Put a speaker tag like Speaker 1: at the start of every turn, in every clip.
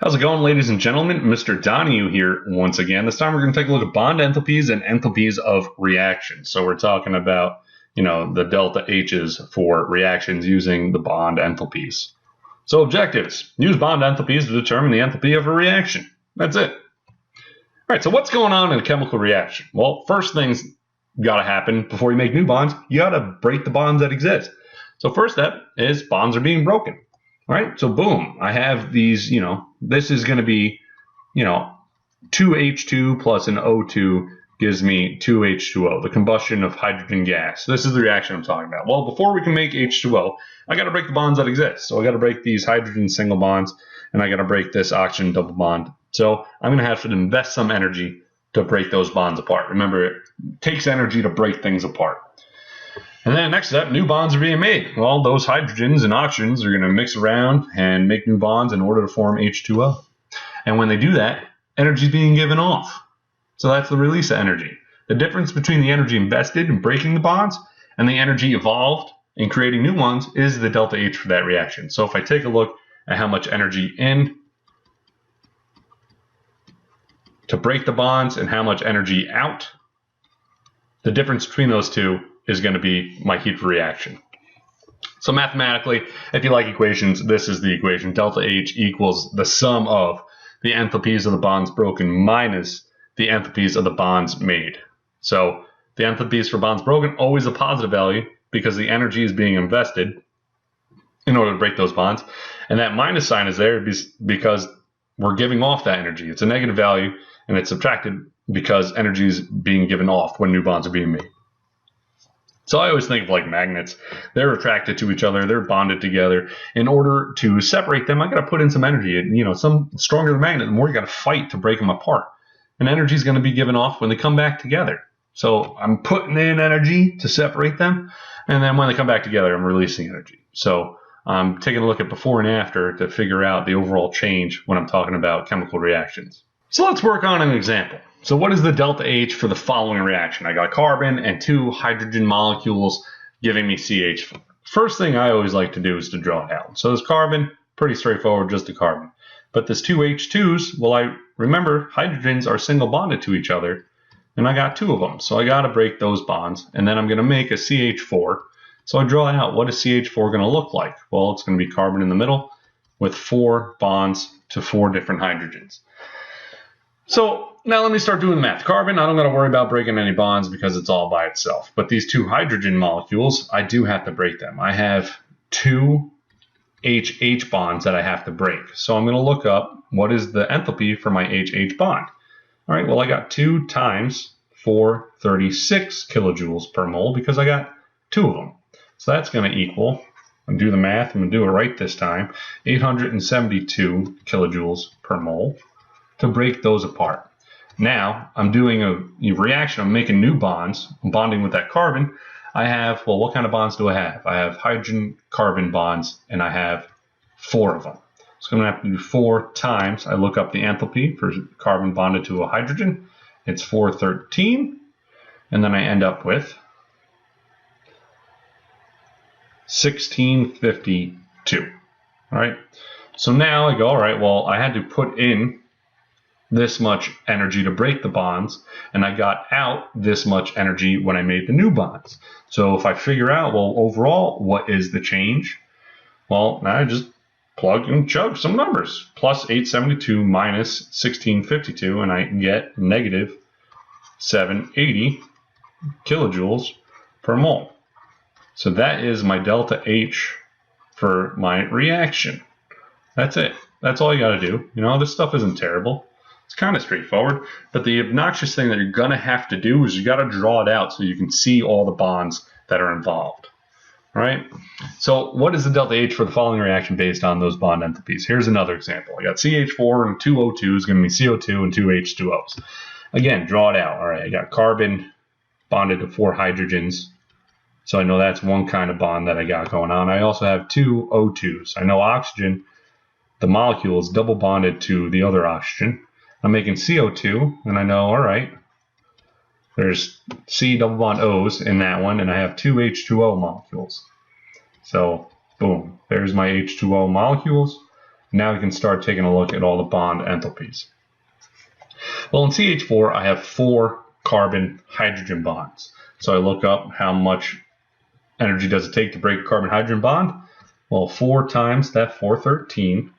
Speaker 1: How's it going, ladies and gentlemen? Mr. Donahue here once again. This time we're going to take a look at bond enthalpies and enthalpies of reactions. So we're talking about, the delta H's for reactions using the bond enthalpies. So objectives: use bond enthalpies to determine the enthalpy of a reaction. That's it. All right, so what's going on in a chemical reaction? Well, first thing's got to happen before you make new bonds. You got to break the bonds that exist. So first step is bonds are being broken. All right, so boom, I have these, this is going to be, 2H2 plus an O2 gives me 2H2O, the combustion of hydrogen gas. This is the reaction I'm talking about. Well, before we can make H2O, I got to break the bonds that exist. So I got to break these hydrogen single bonds, and I got to break this oxygen double bond. So I'm going to have to invest some energy to break those bonds apart. Remember, it takes energy to break things apart. And then next step, new bonds are being made. Well, those hydrogens and oxygens are going to mix around and make new bonds in order to form H2O. And when they do that, energy is being given off. So that's the release of energy. The difference between the energy invested in breaking the bonds and the energy evolved in creating new ones is the delta H for that reaction. So if I take a look at how much energy in to break the bonds and how much energy out, the difference between those two is going to be my heat of reaction. So mathematically, if you like equations, this is the equation. Delta H equals the sum of the enthalpies of the bonds broken minus the enthalpies of the bonds made. So the enthalpies for bonds broken, always a positive value because the energy is being invested in order to break those bonds. And that minus sign is there because we're giving off that energy. It's a negative value, and it's subtracted because energy is being given off when new bonds are being made. So I always think of like magnets. They're attracted to each other. They're bonded together. In order to separate them, I got to put in some energy. And, some stronger the magnet, the more you got to fight to break them apart. And energy is going to be given off when they come back together. So I'm putting in energy to separate them. And then when they come back together, I'm releasing energy. So I'm taking a look at before and after to figure out the overall change when I'm talking about chemical reactions. So let's work on an example. So what is the delta H for the following reaction? I got a carbon and two hydrogen molecules giving me CH. First thing I always like to do is to draw it out. So this carbon, pretty straightforward, just a carbon. But this two H2s, well, I remember hydrogens are single bonded to each other, and I got two of them. So I got to break those bonds, and then I'm going to make a CH4. So I draw out what is CH4 going to look like? Well, it's going to be carbon in the middle with 4 bonds to 4 different hydrogens. So now let me start doing the math. Carbon, I don't got to worry about breaking any bonds because it's all by itself. But these two hydrogen molecules, I do have to break them. I have 2 HH bonds that I have to break. So I'm going to look up what is the enthalpy for my HH bond. All right, well, I got 2 times 436 kilojoules per mole because I got 2 of them. So that's going to equal, I'm going to do the math, I'm going to do it right this time, 872 kilojoules per mole to break those apart. Now, I'm doing a reaction. I'm making new bonds. I'm bonding with that carbon. I have, well, what kind of bonds do I have? I have hydrogen-carbon bonds, and I have 4 of them. So I'm going to have to do 4 times. I look up the enthalpy for carbon bonded to a hydrogen. It's 413. And then I end up with 1652. All right. So now I go, all right, well, I had to put in this much energy to break the bonds, and I got out this much energy when I made the new bonds. So if I figure out, well, overall, what is the change? Well, now I just plug and chug some numbers. Plus 872 minus 1652, and I get negative 780 kilojoules per mole. So that is my delta H for my reaction. That's it. That's all you got to do. This stuff isn't terrible. It's kind of straightforward, but the obnoxious thing that you're going to have to do is you got to draw it out so you can see all the bonds that are involved. All right? So what is the delta H for the following reaction based on those bond enthalpies? Here's another example. I got CH4 and 2 O2s, going to be CO2 and 2 H2Os. Again, draw it out. All right, I got carbon bonded to 4 hydrogens, so I know that's one kind of bond that I got going on. I also have 2 O2s. I know oxygen, the molecule is double bonded to the other oxygen. I'm making CO2, and I know, all right, there's C double bond O's in that one, and I have 2 H2O molecules. So, boom, there's my H2O molecules. Now we can start taking a look at all the bond enthalpies. Well, in CH4, I have 4 carbon-hydrogen bonds. So I look up how much energy does it take to break a carbon-hydrogen bond. Well, 4 times that 413.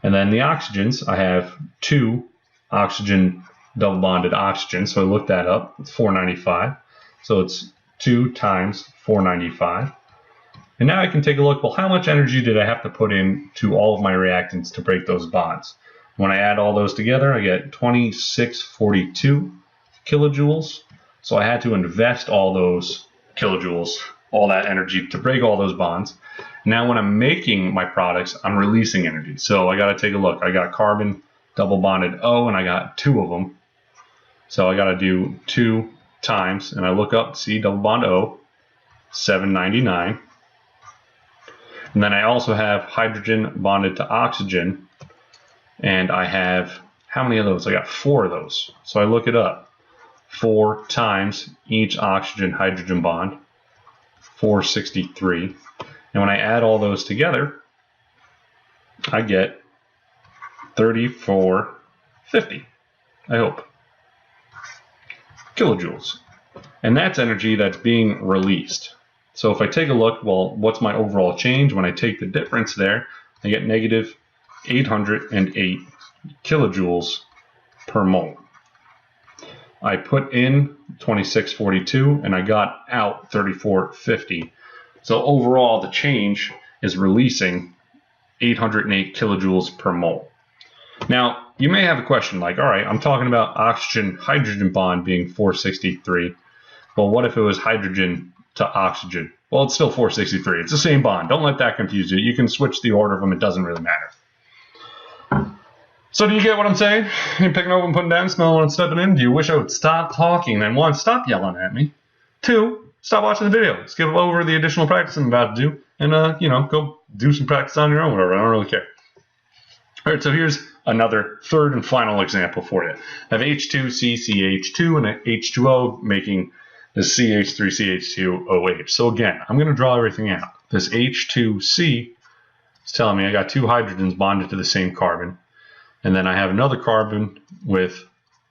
Speaker 1: And then the oxygens, I have 2 oxygen double bonded oxygen. So I looked that up. It's 495. So it's 2 times 495. And now I can take a look, well, how much energy did I have to put in to all of my reactants to break those bonds? When I add all those together, I get 2642 kilojoules. So I had to invest all those kilojoules, all that energy to break all those bonds. Now when I'm making my products, I'm releasing energy. So I got to take a look. I got carbon double bonded O, and I got 2 of them. So I got to do 2 times, and I look up, see double bond O, 799. And then I also have hydrogen bonded to oxygen, and I have, how many of those? I got 4 of those. So I look it up. 4 times each oxygen hydrogen bond, 463. And when I add all those together, I get 3450, I hope, kilojoules. And that's energy that's being released. So if I take a look, well, what's my overall change? When I take the difference there, I get negative 808 kilojoules per mole. I put in 2642 and I got out 3450. So overall, the change is releasing 808 kilojoules per mole. Now, you may have a question like, all right, I'm talking about oxygen-hydrogen bond being 463. Well, what if it was hydrogen to oxygen? Well, it's still 463. It's the same bond. Don't let that confuse you. You can switch the order of them. It doesn't really matter. So do you get what I'm saying? You picking up and putting down, smelling what I'm stepping in? Do you wish I would stop talking? Then 1, stop yelling at me. 2, stop watching the video. Skip over the additional practice I'm about to do, and go do some practice on your own, whatever. I don't really care. All right, so here's another third and final example for you. I have H2CCH2 and an H2O making the CH3CH2OH. So again, I'm going to draw everything out. This H2C is telling me I got 2 hydrogens bonded to the same carbon, and then I have another carbon with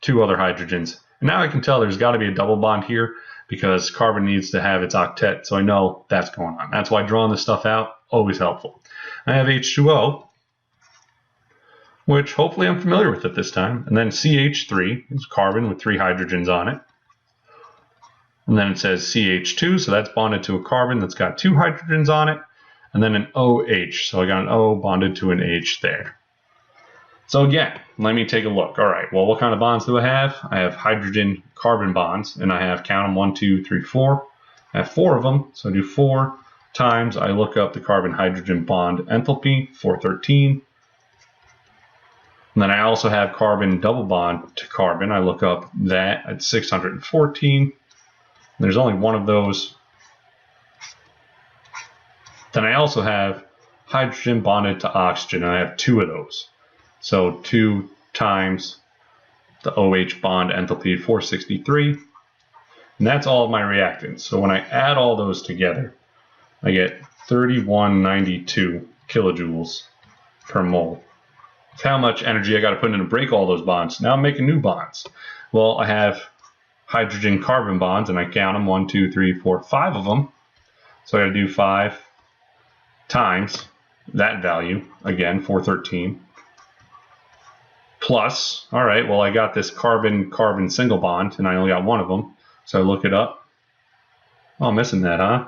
Speaker 1: 2 other hydrogens. And now I can tell there's got to be a double bond here, because carbon needs to have its octet, so I know that's going on. That's why drawing this stuff out, always helpful. I have H2O, which hopefully I'm familiar with it this time, and then CH3 is carbon with 3 hydrogens on it. And then it says CH2, so that's bonded to a carbon that's got 2 hydrogens on it, and then an OH, so I got an O bonded to an H there. So again, let me take a look. All right, well, what kind of bonds do I have? I have hydrogen-carbon bonds, and I have, count them, 1, 2, 3, 4. I have 4 of them, so I do 4 times, I look up the carbon-hydrogen bond enthalpy, 413. And then I also have carbon double bond to carbon. I look up that at 614. There's only 1 of those. Then I also have hydrogen bonded to oxygen, and I have 2 of those. So 2 times the OH bond enthalpy, 463. And that's all of my reactants. So when I add all those together, I get 3192 kilojoules per mole. That's how much energy I got to put in to break all those bonds. Now I'm making new bonds. Well, I have hydrogen carbon bonds, and I count them, 1, 2, 3, 4, 5 of them. So I got to do 5 times that value, again, 413. Plus, all right, well, I got this carbon-carbon single bond, and I only got 1 of them. So I look it up. Oh, I'm missing that, huh?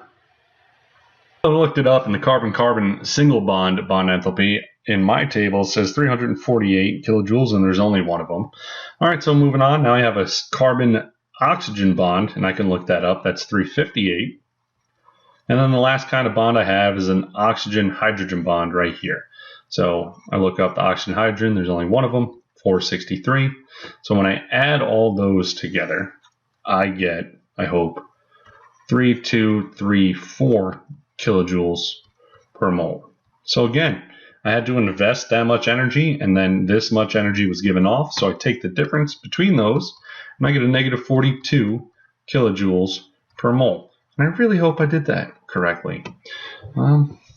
Speaker 1: I looked it up, and the carbon-carbon single bond enthalpy in my table says 348 kilojoules, and there's only 1 of them. All right, so moving on. Now I have a carbon-oxygen bond, and I can look that up. That's 358. And then the last kind of bond I have is an oxygen-hydrogen bond right here. So I look up the oxygen-hydrogen. There's only 1 of them, 463. So when I add all those together, I get, I hope, 3234 kilojoules per mole. So again, I had to invest that much energy, and then this much energy was given off. So I take the difference between those, and I get a negative 42 kilojoules per mole. And I really hope I did that correctly.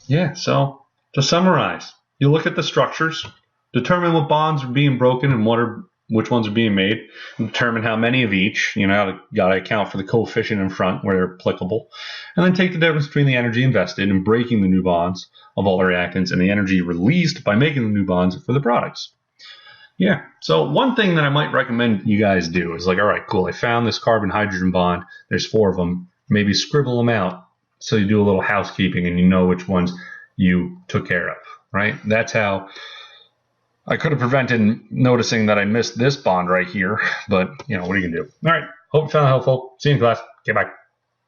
Speaker 1: Yeah, so to summarize, you look at the structures, determine what bonds are being broken and which ones are being made, and determine how many of each. You know, got to account for the coefficient in front where they're applicable, and then take the difference between the energy invested in breaking the new bonds of all the reactants and the energy released by making the new bonds for the products. Yeah, so one thing that I might recommend you guys do is like, all right, cool, I found this carbon-hydrogen bond. There's 4 of them. Maybe scribble them out so you do a little housekeeping and you know which ones you took care of, right? That's how I could have prevented noticing that I missed this bond right here, but, you know, what are you going to do? All right, hope you found it helpful. See you in class. Okay, bye.